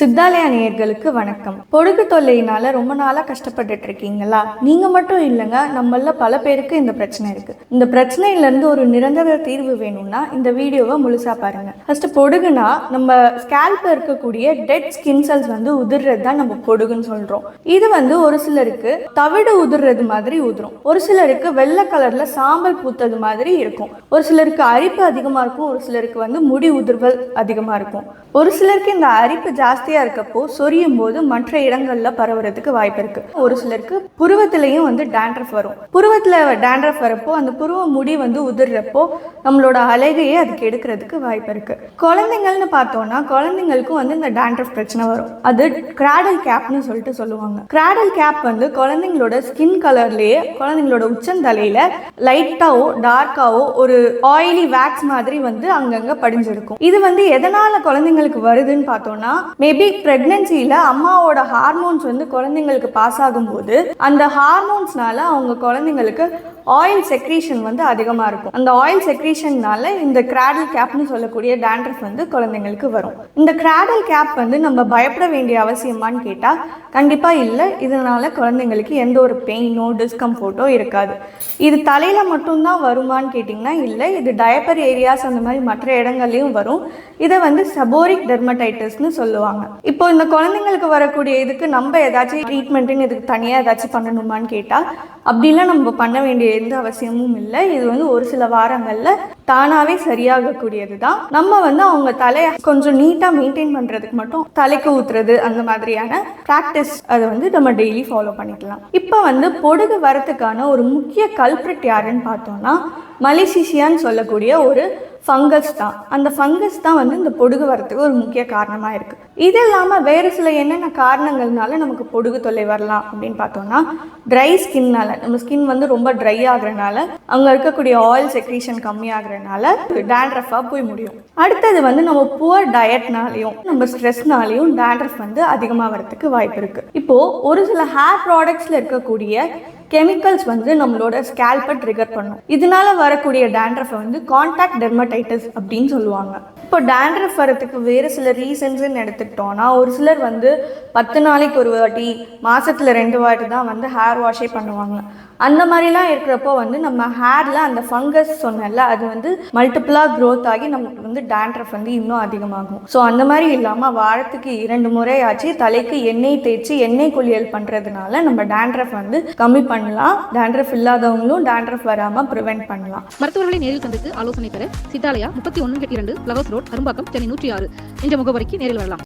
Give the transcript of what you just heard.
சித்தாலயா நேயர்களுக்கு வணக்கம். பொடுகு தொல்லையினால ரொம்ப நாளாக கஷ்டப்பட்டுட்டு இருக்கீங்களா? நீங்கள் மட்டும் இல்லைங்க, நம்மள பல பேருக்கு இந்த பிரச்சனை இருக்குது. இந்த பிரச்சனையிலேருந்து ஒரு நிரந்தர தீர்வு வேணும்னா இந்த வீடியோவை முழுசாக பாருங்கள். ஃபஸ்ட்டு பொடுகுனா நம்ம ஸ்கேல்பில் இருக்கக்கூடிய டெட் ஸ்கின் செல்ஸ் உதிர்றது தான் நம்ம பொடுகுன்னு சொல்கிறோம். இது ஒரு சிலருக்கு தவிடு உதிர்றது மாதிரி உதிரும், ஒரு சிலருக்கு வெள்ளை கலரில் சாம்பல் பூத்தது மாதிரி இருக்கும், ஒரு சிலருக்கு அரிப்பு அதிகமாக இருக்கும், ஒரு சிலருக்கு முடி உதிர்வல் அதிகமாக இருக்கும். ஒரு சிலருக்கு இந்த அரிப்பு ஜாஸ்தியாக இருக்கப்போ சொரியும் போது மற்ற இடங்களில் பரவுறதுக்கு வாய்ப்பு இருக்குது. ஒரு சிலருக்கு புருவத்திலையும் டேண்ட்ரஃப் வரும். புருவத்தில் டேண்ட்ரஃப் வரப்போ அந்த புருவ முடி உதிர்றப்போ நம்மளோட அழகையே அதுக்கு எடுக்கிறதுக்கு வாய்ப்பு இருக்குது. குழந்தைங்கள்னு பார்த்தோன்னா குழந்தைங்களுக்கும் இந்த டேண்ட்ரஃப் பிரச்சனை வரும். அது கிராடல் கேப்னு சொல்லிட்டு சொல்லுவாங்க. கிராடல் கேப் குழந்தைங்களோட ஸ்கின் கலர்லேயே குழந்தைங்களோட உச்சந்தலையில் லைட்டாவோ டார்க்காவோ ஒரு ஆயிலி வேக்ஸ் மாதிரி அங்கங்கே படிஞ்சிருக்கும். இது எதனால் குழந்தைங்களுக்கு வருதுன்னு பார்த்தோம்னா, மேபி பிரெக்னன்சியில் அம்மாவோட ஹார்மோன்ஸ் குழந்தைங்களுக்கு பாஸ் ஆகும்போது அந்த ஹார்மோன்ஸ்னால அவங்க குழந்தைங்களுக்கு ஆயில் செக்ரீஷன் அதிகமாக இருக்கும். அந்த ஆயில் செக்ரீஷன்னால இந்த கிராடல் கேப்னு சொல்லக்கூடிய டேண்ட்ரஃப் குழந்தைங்களுக்கு வரும். இந்த கிராடல் கேப் நம்ம பயப்பட வேண்டிய அவசியமானு கேட்டால் கண்டிப்பாக இல்லை. இதனால குழந்தைங்களுக்கு எந்த ஒரு பெயினோ டிஸ்கம்ஃபோர்ட்டோ இருக்காது. இது தலையில் மட்டும்தான் வருமானு கேட்டிங்கன்னா இல்லை, இது டயப்பர் ஏரியாஸ் அந்த மாதிரி மற்ற இடங்கள்லையும் வரும். இதை செபோரிக் டெர்மடைட்டிஸ்னு சொல்லுவாங்க. இப்போ இந்த குழந்தைங்களுக்கு வரக்கூடிய இதுக்கு நம்ம ஏதாச்சும் ட்ரீட்மெண்ட்டுன்னு இதுக்கு தனியாக ஏதாச்சும் பண்ணணுமான்னு கேட்டால் அப்படிலாம் நம்ம பண்ண வேண்டிய எந்த அவசியமும் இல்லை. இது ஒரு சில வாரங்களில் தானாகவே சரியாகக்கூடியது தான். நம்ம அவங்க தலையை கொஞ்சம் நீட்டாக மெயின்டைன் பண்ணுறதுக்கு மட்டும் தலைக்கு ஊற்றுறது அந்த மாதிரியான ப்ராக்டிஸ் அதை நம்ம டெய்லி ஃபாலோ பண்ணிக்கலாம். இப்போ பொடுகு வரத்துக்கான ஒரு முக்கிய கல்ப்ரிட் யாருன்னு பார்த்தோம்னா மலேசியான்னு சொல்லக்கூடிய ஒரு ஃபங்கஸ் தான். அந்த ஃபங்கஸ் தான் இந்த பொடுகு வரத்துக்கு ஒரு முக்கிய காரணமாக இருக்குது. இது இல்லாமல் வேறு சில என்னென்ன காரணங்கள்னால நமக்கு பொடுகு தொல்லை வரலாம் அப்படின்னு பார்த்தோம்னா, ட்ரை ஸ்கின்னால நம்ம ஸ்கின் ரொம்ப ட்ரை ஆகுறதுனால அங்கே இருக்கக்கூடிய ஆயில் செக்ரீஷன் கம்மியாகிறதுனால டேண்ட்ரஃபாக போய் முடியும். அடுத்தது நம்ம புவர் டயட்னாலையும் நம்ம ஸ்ட்ரெஸ்னாலையும் டேண்ட்ரஃப் அதிகமாக வரத்துக்கு வாய்ப்பு இருக்குது. இப்போது ஒரு சில ஹேர் ப்ராடக்ட்ஸில் இருக்கக்கூடிய கெமிக்கல்ஸ் நம்மளோட ஸ்கேல்பை ட்ரிகர் பண்ணும். இதனால வரக்கூடிய டேண்ட்ரஃபை கான்டாக்ட் டெர்மடைட்டிஸ் அப்படின்னு சொல்லுவாங்க. இப்போ டேண்ட்ரஃப் வரத்துக்கு வேறு சில ரீசன்ஸ்ன்னு எடுத்துக்கிட்டோன்னா, ஒரு சிலர் 10 நாளைக்கு ஒரு வாட்டி, மாதத்தில் 2 வாட்டி தான் ஹேர் வாஷே பண்ணுவாங்க. அந்த மாதிரிலாம் இருக்கிறப்போ நம்ம ஹேரில் அந்த ஃபங்கஸ் சொன்னல அது மல்டிப்புளாக க்ரோத் ஆகி நமக்கு டேண்ட்ரஃப் இன்னும் அதிகமாகும். ஸோ அந்த மாதிரி இல்லாமல் வாரத்துக்கு 2 முறையாச்சு தலைக்கு எண்ணெய் தேய்ச்சி எண்ணெய் குளியல் பண்ணுறதுனால நம்ம டேண்ட்ரஃப் கம்மி பண்ணலாம். டேண்ட்ரஃப் இல்லாதவங்களும் டேண்ட்ரஃப் வராமல் ப்ரிவென்ட் பண்ணலாம். மருத்துவர்களை நேரில் சந்தித்து ஆலோசனை பெற சித்தாலயா 31/2 ஃப்ளவர்ஸ் ரோட், அரும்பாக்கம், சென்னை 106 என்ற முகவரிக்கு நேரில் வரலாம்.